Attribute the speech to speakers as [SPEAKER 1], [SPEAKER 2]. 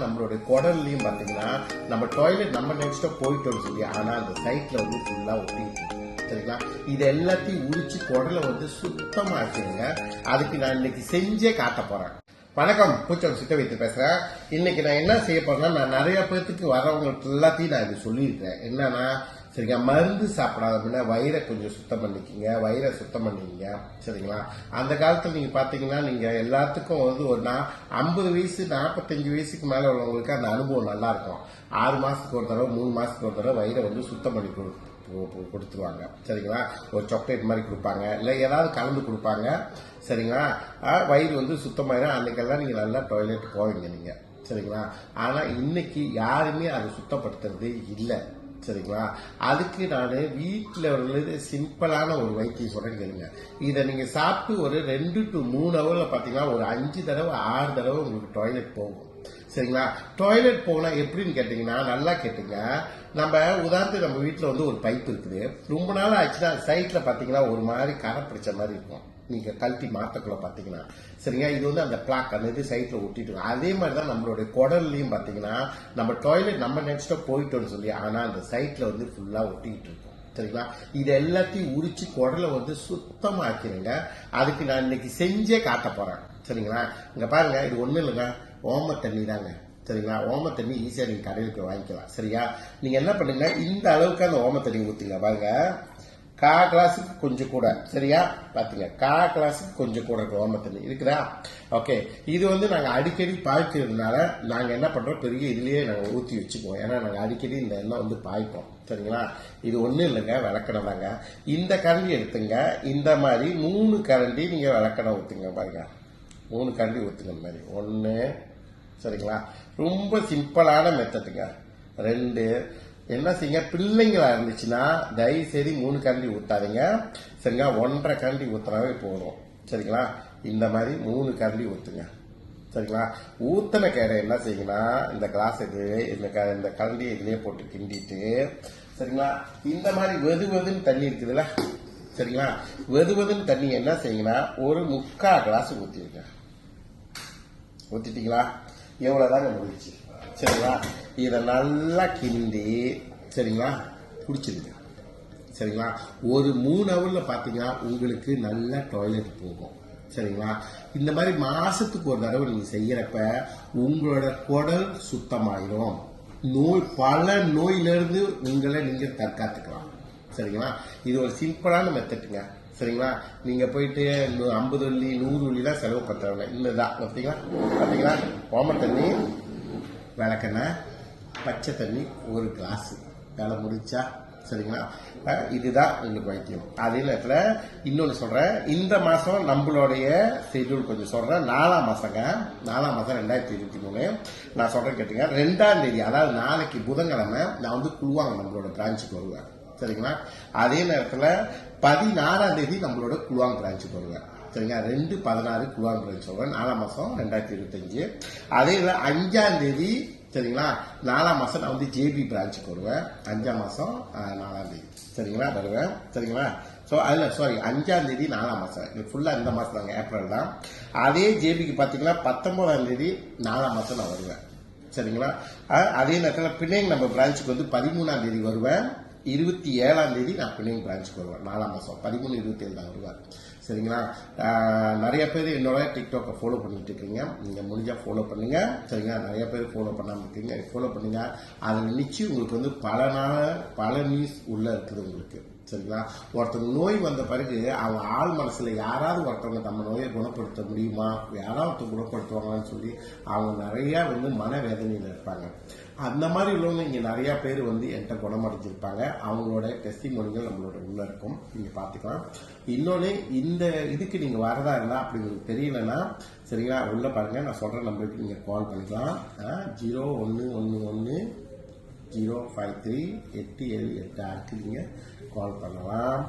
[SPEAKER 1] நம்மளுடைய குடல்லையும் பாத்தீங்கன்னா நம்ம டாய்லெட் நம்ம நெக்ஸ்டா போயிட்டோம்னு சொல்லி ஆனா அந்த சைட்ல வந்து ஃபுல்லா ஒட்டிட்டு சரிங்களா. இது எல்லாத்தையும் உரிச்சு குடலை வந்து சுத்தமா ஆக்கிடுங்க. அதுக்கு நான் இன்னைக்கு செஞ்சே காட்ட போறேன். வணக்கம், பூச்சம் சித்த வைத்து பேசுறேன். இன்னைக்கு நான் என்ன செய்ய போறேன்னா, நான் நிறைய பேருக்கு வரவங்களுக்கு எல்லாத்தையும் நான் இது சொல்லியிருக்கேன். என்னன்னா சரிங்களா, மருந்து சாப்பிடாத அப்படின்னா வயிறை கொஞ்சம் சுத்தம் பண்ணிக்கிங்க, வயிறை சுத்தம் பண்ணிக்கிங்க சரிங்களா. அந்த காலத்துல நீங்க பாத்தீங்கன்னா நீங்க எல்லாத்துக்கும் வந்து ஒரு 50 வயசு 45 வயசுக்கு மேல உள்ளவங்களுக்கு அந்த அனுபவம் நல்லா இருக்கும். 6 மாசத்துக்கு ஒரு தடவை 3 மாசத்துக்கு ஒரு தடவை வயிறை வந்து சுத்தம் பண்ணி கொடுத்துருவாங்க சரிங்களா. ஒரு சாக்லேட் மாதிரி கொடுப்பாங்க, இல்லை ஏதாவது கலந்து கொடுப்பாங்க சரிங்களா. வயிறு வந்து சுத்தமாயிரும். அன்னைக்கெல்லாம் நீங்க நல்லா டாய்லெட் போவீங்க நீங்க சரிங்களா. ஆனா இன்னைக்கு யாருமே அதை சுத்தப்படுத்துறது இல்லை சரிங்களா. அதுக்கு நான் வீட்டில் உள்ளது சிம்பிளான ஒரு வைத்தியம் சொல்றேன் கேளுங்க. இதை நீங்க சாப்பிட்டு ஒரு 2 to 3 ஹவர்ல பாத்தீங்கன்னா ஒரு 5 தடவை 6 தடவை உங்களுக்கு டாய்லெட் போகும் சரிங்களா. டாய்லெட் போனா எப்படின்னு கேட்டீங்கன்னா, நல்லா கேட்டுங்க. நம்ம உதாரணத்துக்கு நம்ம வீட்டில் வந்து ஒரு பைப் இருக்குது. ரொம்ப நாள் ஆச்சுன்னா சைட்ல பாத்தீங்கன்னா ஒரு மாதிரி கரை பிடிச்ச மாதிரி இருக்கும். நீங்க கழட்டி மாத்தக்குள்ள பாத்தீங்கன்னா சரிங்களா. இது வந்து அந்த பிளாக் அந்த இது சைட்ல ஒட்டிட்டு. அதே மாதிரிதான் நம்மளுடைய குடல்லையும் பாத்தீங்கன்னா நம்ம டாய்லெட் நம்ம நெக்ஸ்டா போயிட்டோம்னு சொல்லி ஆனா அந்த சைட்ல வந்து ஃபுல்லா ஒட்டிட்டு இருக்கும் சரிங்களா. இது எல்லாத்தையும் உரிச்சு குடலை வந்து சுத்தமா ஆக்கிடுங்க. அதுக்கு நான் இன்னைக்கு செஞ்சே காட்ட போறேன் சரிங்களா. இங்க பாருங்க, இது ஒண்ணு இல்லைங்க, ஓம தண்ணி தாங்க சரிங்களா. ஓம தண்ணி ஈஸியா நீங்க கடையில் போய் வாங்கிக்கலாம் சரியா. நீங்க என்ன பண்ணுங்க, இந்த அளவுக்கு அந்த ஓம தண்ணி ஊத்துங்க. பாருங்க, கா கிளாஸுக்கு கொஞ்சம் கூட சரியா. பாத்தீங்க, கா கிளாஸுக்கு கொஞ்சம் கூட ஓம தண்ணி இருக்குதா. ஓகே, இது வந்து நாங்க அடிக்கடி பாய்க்கிறதுனால நாங்க என்ன பண்றோம், பெரிய இதுலயே நாங்க ஊத்தி வச்சுக்குவோம். ஏன்னா நாங்க அடிக்கடி இந்த எண்ணெய் வந்து பாய்ப்போம் சரிங்களா. இது ஒண்ணு இல்லைங்க, விளக்கணம் தாங்க. இந்த கரண்டி எடுத்துங்க. இந்த மாதிரி 3 கரண்டி நீங்க விளக்கணம் ஊத்துங்க. பாருங்க, 3 கரண்டி ஊத்துங்க. இந்த மாதிரி 1 சரிங்களா. ரொம்ப சிம்பிளான மெத்தடுங்க. 2 என்ன செய்யுங்க, பிள்ளைங்களா இருந்துச்சுன்னா தயவு செய்து 3 கரண்டி ஊத்தாதீங்க சரிங்களா. 1.5 கரண்டி ஊத்தினாவே போதும் சரிங்களா. இந்த மாதிரி 3 கரண்டி ஊத்துங்க சரிங்களா. ஊத்தன கேடை என்ன செய்யுங்கன்னா, இந்த கிளாஸ் இது இந்த கரண்டி இதுலயே போட்டு கிண்டிட்டு சரிங்களா. இந்த மாதிரி வெதுன்னு தண்ணி இருக்குதுல்ல சரிங்களா. வெதுன்னு தண்ணி என்ன செய்யுங்கன்னா ஒரு 3/4 கிளாஸ் ஊத்திடுங்க. ஊத்திட்டீங்களா, எவ்வளவுதாங்க முடிச்சு சரிங்களா. இதை நல்லா கிண்டி சரிங்களா குடிச்சிருங்க சரிங்களா. ஒரு 3 ஹவர்ல பாத்தீங்கன்னா உங்களுக்கு நல்ல டாய்லெட் போகும் சரிங்களா. இந்த மாதிரி மாசத்துக்கு ஒரு தடவை நீங்க செய்யறப்ப உங்களோட குடல் சுத்தமாயிரும். பல நோயிலிருந்து உங்களை நீங்க தற்காத்துக்கலாம் சரிங்களா. இது ஒரு சிம்பிளான மெத்தட்டுங்க சரிங்களா. நீங்க போயிட்டு 50 வெள்ளி 100 வெள்ளி தான் செலவு பண்றவங்க இல்லதான். பாத்தீங்களா, ஓம தண்ணி, விளக்கெண்ணெய், பச்சை தண்ணி, ஒரு கிளாஸ், வேலை முடிச்சா சரிங்களா. இதுதான் உங்களுக்கு வைத்தியம். அதே நேரத்தில் இன்னொன்று சொல்றேன், இந்த மாசம் நம்மளுடைய ஷெட்யூல் கொஞ்சம் சொல்றேன். 4ஆம் மாசம் 2023 நான் சொல்றேன் கேட்டுங்க. 2ஆம் தேதி அதாவது நாளைக்கு புதன்கிழமை நான் வந்து குழுவாங்க நம்மளோட பிரான்ச்சுக்கு வருவேன் சரிங்களா. அதே நேரத்தில் 16ஆம் தேதி நம்மளோட குழுவாங்க பிரான்ச்சுக்கு வருவேன் சரிங்களா. 2/16 குழுவாங்க பிரான்ச் வருவேன். 4ஆம் மாசம் 2025. அதே 5ஆம் தேதி சரிங்களா. 4ஆம் மாசம் நான் வந்து ஜேபி பிரான்ச்சுக்கு வருவேன். 5ஆம் மாசம் 4ஆம் தேதி சரிங்களா வருவேன் சரிங்களா. ஸோ அதில் 5ஆம் தேதி 4ஆம் மாசம், இது ஃபுல்லா இந்த மாசம் தாங்க, ஏப்ரல் தான். அதே ஜேபிக்கு பாத்தீங்கன்னா 19ஆம் தேதி 4ஆம் மாசம் நான் வருவேன் சரிங்களா. அதே நேரத்தில் பிணைங் நம்ம பிரான்ச்சுக்கு வந்து 13ஆம் தேதி வருவேன். 27ஆம் தேதி நான் பிணைங் பிரான்ச்சுக்கு வருவேன். 4ஆம் மாசம் 13, 27 தான் வருவார் சரிங்களா. நிறைய பேர் என்னோட டிக்டாக்கை ஃபாலோ பண்ணிட்டு இருக்கீங்க. நீங்க முடிஞ்சா ஃபாலோ பண்ணுங்க சரிங்களா. நிறைய பேர் ஃபாலோ பண்ணாம இருக்கீங்க, ஃபாலோ பண்ணுங்க. அதில் நிச்சயம் உங்களுக்கு வந்து பல நியூஸ் உள்ள இருக்குது உங்களுக்கு சரிங்களா. ஒருத்தவங்க நோய் வந்த பிறகு அவங்க ஆள் மனசுல யாராவது ஒருத்தவங்க நம்ம நோயை குணப்படுத்த முடியுமா, யாராவது குணப்படுத்துவாங்கன்னு சொல்லி அவங்க நிறைய வந்து மனவேதனையில இருப்பாங்க. அந்த மாதிரி உள்ளவங்க இங்க நிறைய பேர் வந்து என்கிட்ட குணமடைஞ்சிருப்பாங்க. அவங்களோட டெஸ்டிமோனிகள் நம்மளோட உள்ள இருக்கும், நீங்க பாத்துக்கலாம். இன்னொன்னு, இந்த இதுக்கு நீங்க வரதா இருந்தா அப்படி உங்களுக்கு தெரியலன்னா சரிங்களா, உள்ள பாருங்க, நான் சொல்ற நம்பருக்கு நீங்க கால் பண்ணிக்கலாம். 0111 053 878 நீங்க கால் பண்ணலாம்.